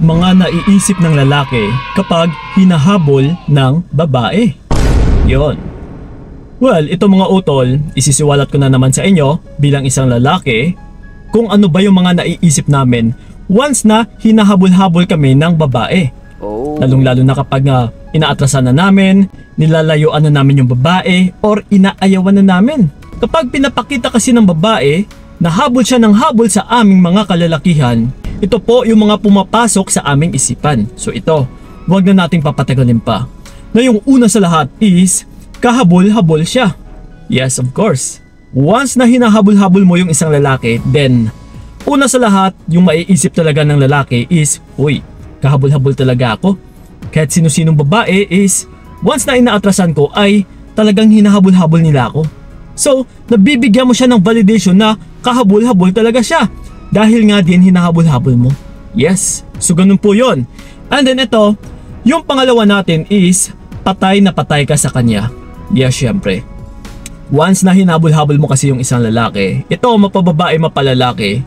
mga naiisip ng lalaki kapag hinahabol ng babae? Yon. Well, ito mga utol, isisiwalat ko na naman sa inyo bilang isang lalaki kung ano ba yung mga naiisip namin once na hinahabol-habol kami ng babae. Lalong-lalo na kapag inaatrasan na namin, nilalayuan na namin yung babae or inaayawan na namin. Kapag pinapakita kasi ng babae na habol siya ng habol sa aming mga kalalakihan, ito po yung mga pumapasok sa aming isipan. So ito, huwag na nating papatagalin pa. Na yung una sa lahat is kahabol-habol siya. Yes, of course. Once na hinahabol-habol mo yung isang lalaki, then una sa lahat, yung maiisip talaga ng lalaki is, uy, kahabol-habol talaga ako. Kahit sino-sinong babae is, once na inaatrasan ko ay talagang hinahabol-habol nila ako. So, nabibigyan mo siya ng validation na kahabol-habol talaga siya. Dahil nga din hinahabol-habol mo. Yes, so ganun po yun. And then ito, yung pangalawa natin is, patay na patay ka sa kanya. Yes, syempre. Once na hinahabol-habol mo kasi yung isang lalaki, ito mapababae mapalalaki,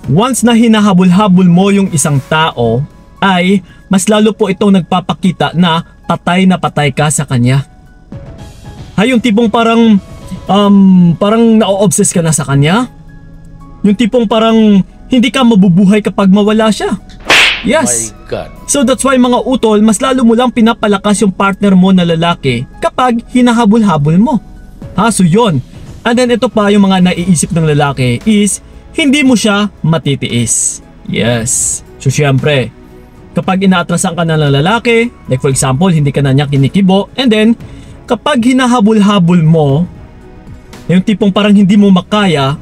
once na hinahabol-habol mo yung isang tao, ay mas lalo po itong nagpapakita na patay ka sa kanya. Yung tipong parang na-obsess ka na sa kanya. Yung tipong parang hindi ka mabubuhay kapag mawala siya. Yes. My God. So that's why mga utol, mas lalo mo lang pinapalakas yung partner mo na lalaki kapag hinahabol-habol mo. So yun. And then ito pa yung mga naiisip ng lalaki is hindi mo siya matitiis. Yes. So syempre, kapag inaatrasan ka na ng lalaki, like for example, hindi ka na niya kinikibo, and then kapag hinahabol-habol mo, yung tipong parang hindi mo makaya,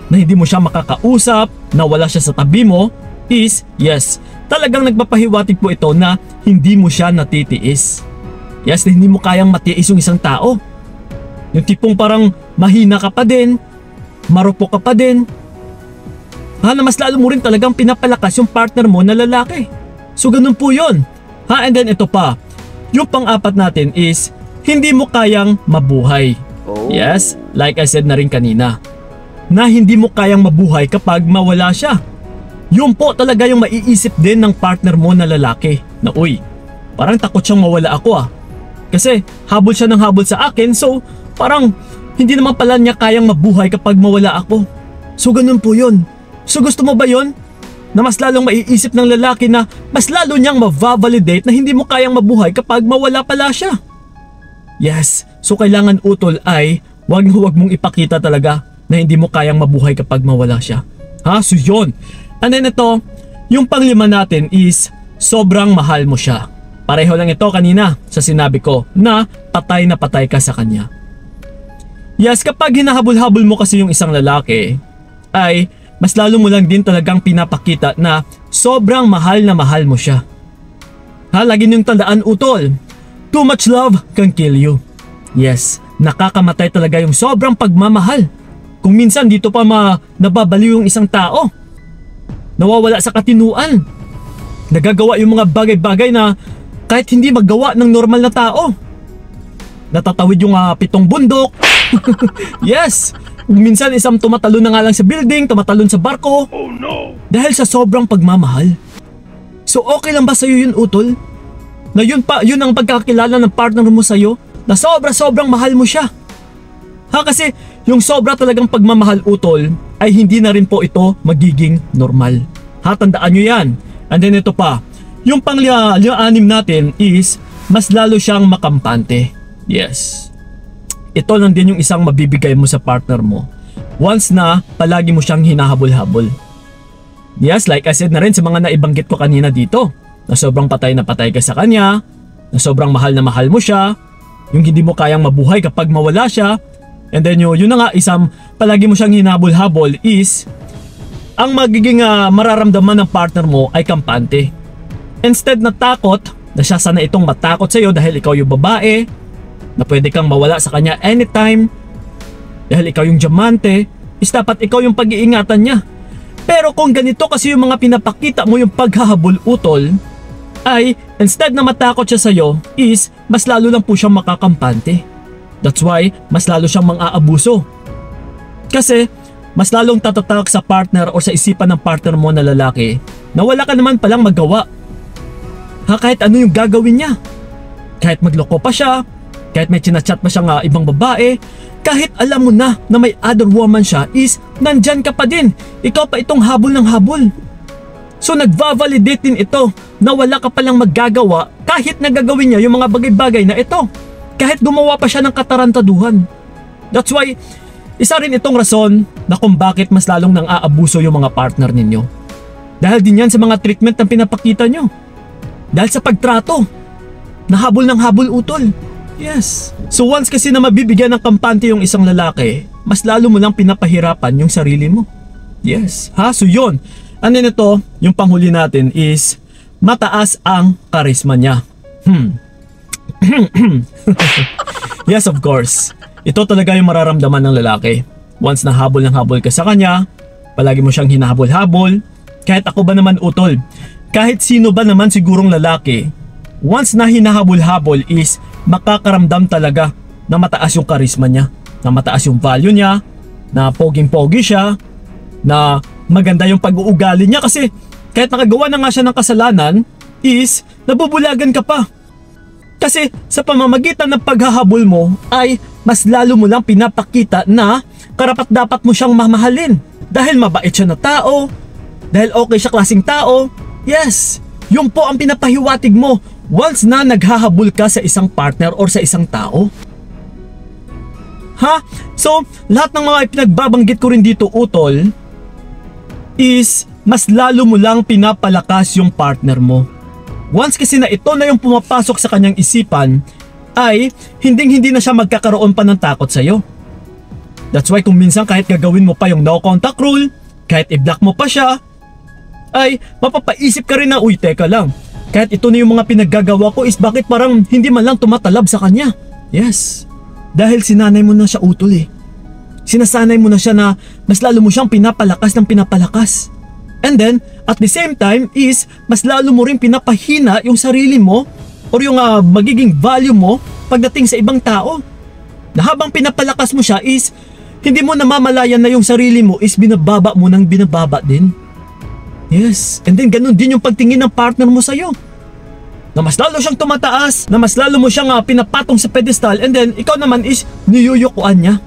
na hindi mo siya makakausap, na wala siya sa tabi mo, is, yes, talagang nagpapahiwatig po ito na hindi mo siya natitiis. Yes, na hindi mo kayang matiis yung isang tao. Yung tipong parang mahina ka pa din, marupok ka pa din, na mas lalo mo rin talagang pinapalakas yung partner mo na lalaki. So ganun po yun. And then ito pa, yung pang-apat natin is, hindi mo kayang mabuhay. Yes, like I said na rin kanina, na hindi mo kayang mabuhay kapag mawala siya. Yun po talaga yung maiisip din ng partner mo na lalaki, na uy, parang takot siyang mawala ako kasi habol siya ng habol sa akin, so parang hindi naman pala niya kayang mabuhay kapag mawala ako. So ganun po yun. So gusto mo ba yun? Na mas lalong maiisip ng lalaki na mas lalo niyang ma-validate na hindi mo kayang mabuhay kapag mawala pala siya. Yes, so kailangan utol ay wag mong ipakita talaga na hindi mo kayang mabuhay kapag mawala siya. So yun. And then ito, yung panglima natin is sobrang mahal mo siya. Pareho lang ito kanina sa sinabi ko na patay ka sa kanya. Yes, kapag hinahabol-habol mo kasi yung isang lalaki, ay mas lalo mo lang din talagang pinapakita na sobrang mahal na mahal mo siya. Lagi niyong tandaan utol, too much love can kill you. Yes, nakakamatay talaga yung sobrang pagmamahal. Kung minsan dito pa nababaliw yung isang tao, nawawala sa katinuan, nagagawa yung mga bagay-bagay na kahit hindi magawa ng normal na tao. Natatawid yung 7 bundok. Yes, minsan isang tumatalon na nga lang sa building, tumatalon sa barko. Oh no! Dahil sa sobrang pagmamahal. So okay lang ba sa'yo yun utol? Na yun ang pagkakilala ng partner mo sa'yo, na sobrang mahal mo siya. Kasi yung sobra talagang pagmamahal utol ay hindi na rin po ito magiging normal. Tandaan nyo yan. And then ito pa, yung pang-anim natin is mas lalo siyang makampante. Yes. Ito lang din yung isang mabibigay mo sa partner mo once na palagi mo siyang hinahabol-habol. Yes, like I said na rin sa mga naibanggit ko kanina dito, na sobrang patay na patay ka sa kanya, na sobrang mahal na mahal mo siya, yung hindi mo kayang mabuhay kapag mawala siya. And then yun na nga, isang palagi mo siyang hinabol-habol is ang magiging mararamdaman ng partner mo ay kampante. Instead na takot, na siya sana itong matakot sa'yo dahil ikaw yung babae, na pwede kang mawala sa kanya anytime, dahil ikaw yung diamante, is dapat ikaw yung pag-iingatan niya. Pero kung ganito kasi yung mga pinapakita mo yung paghahabol utol, ay instead na matakot siya sa'yo, is mas lalo lang po siyang makakampante. That's why mas lalo siyang mang-aabuso. Kasi mas lalong tatatak sa partner o sa isipan ng partner mo na lalaki na wala ka naman palang magawa. Kahit ano yung gagawin niya. Kahit magloko pa siya, kahit may chinachat pa siyang ibang babae, kahit alam mo na may other woman siya, is nandyan ka pa din. Ikaw pa itong habol ng habol. So nagva-validate din ito na wala ka palang maggagawa kahit nagagawin niya yung mga bagay-bagay na ito. Kahit gumawa pa siya ng katarantaduhan. That's why, isa rin itong rason na kung bakit mas lalong nang aabuso yung mga partner ninyo. Dahil din yan sa mga treatment na pinapakita nyo. Dahil sa pagtrato. Nahabol ng habol utol. Yes. So once kasi na mabibigyan ng kampante yung isang lalaki, mas lalo mo lang pinapahirapan yung sarili mo. Yes. So yun. And then ito, yung panghuli natin is mataas ang karisma niya. Yes, of course. Ito talaga yung mararamdaman ng lalaki. Once na habol ng habol ka sa kanya, palagi mo siyang hinahabol-habol. Kahit ako ba naman utol, kahit sino ba naman sigurong lalaki, once na hinahabol-habol is makakaramdam talaga na mataas yung karisma niya, na mataas yung value niya, na poging-pogi siya, na maganda yung pag-uugali niya kasi kahit nakagawa na nga siya ng kasalanan is nabubulagan ka pa. Kasi sa pamamagitan ng paghahabol mo ay mas lalo mo lang pinapakita na karapat-dapat mo siyang mamahalin. Dahil mabait siya na tao, dahil okay siya klaseng tao. Yes, yun po ang pinapahiwatig mo once na naghahabol ka sa isang partner or sa isang tao. So, lahat ng mga pinagbabanggit ko rin dito utol is mas lalo mo lang pinapalakas yung partner mo. Once kasi na ito na yung pumapasok sa kanyang isipan, ay hindi na siya magkakaroon pa ng takot sa'yo. That's why kung minsan kahit gagawin mo pa yung no contact rule, kahit i-block mo pa siya, ay mapapaisip ka rin na, uy teka lang, kahit ito na yung mga pinaggagawa ko is bakit parang hindi man lang tumatalab sa kanya. Yes, dahil sinanay mo na siya utol eh. Sinasanay mo na siya na mas lalo mo siyang pinapalakas ng pinapalakas. And then, at the same time is, mas lalo mo rin pinapahina yung sarili mo or yung magiging value mo pagdating sa ibang tao. Na habang pinapalakas mo siya is, hindi mo namamalayan na yung sarili mo is binababa mo ng binababa din. Yes, and then ganun din yung pagtingin ng partner mo sa'yo. Na mas lalo siyang tumataas, na mas lalo mo siyang pinapatong sa pedestal, and then ikaw naman is niyuyukuan niya.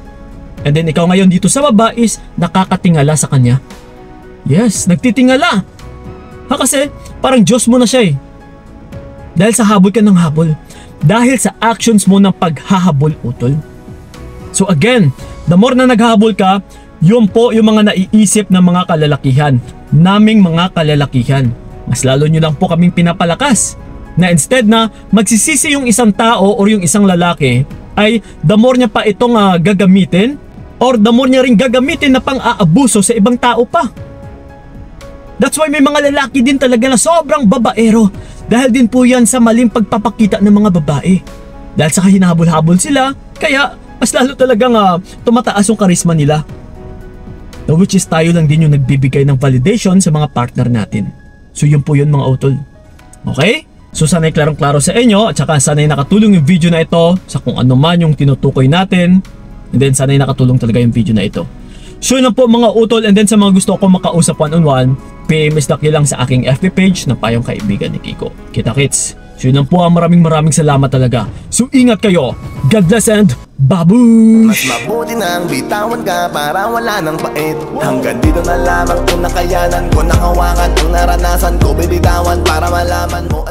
And then ikaw ngayon dito sa baba is nakakatingala sa kanya. Yes, nagtitingala. Kasi parang Diyos mo na siya eh. Dahil sa habol ka ng habol. Dahil sa actions mo ng paghahabol utol. So again, the more na naghahabol ka, yun po yung mga naiisip ng mga kalalakihan. Naming mga kalalakihan. Mas lalo nyo lang po kaming pinapalakas. Na instead na magsisisi yung isang tao or yung isang lalaki, ay the more niya pa itong gagamitin or the more niya rin gagamitin na pang-aabuso sa ibang tao pa. That's why may mga lalaki din talaga na sobrang babaero. Dahil din po yan sa maling pagpapakita ng mga babae. Dahil sa hinahabol-habol sila, kaya mas lalo talagang tumataas yung karisma nila. Now, which is tayo lang din yung nagbibigay ng validation sa mga partner natin. So yun po yun mga utol. Okay? So sana'y klarong-klaro sa inyo at saka sana'y nakatulong yung video na ito sa kung ano man yung tinutukoy natin. And then sana'y nakatulong talaga yung video na ito. So yun lang po mga utol, and then sa mga gusto ko makausap one-on-one, PMS lang sa aking FB page na Payong Kaibigan ni Kiko. Kita-kits. So yun lang po, maraming salamat talaga. So ingat kayo. God bless and babush! Mas mabuti nang bitawan ka para wala nang pait. Hanggang dito na lamang kung nakayanan ko, nakawakan ang naranasan ko, bibitawan para malaman mo.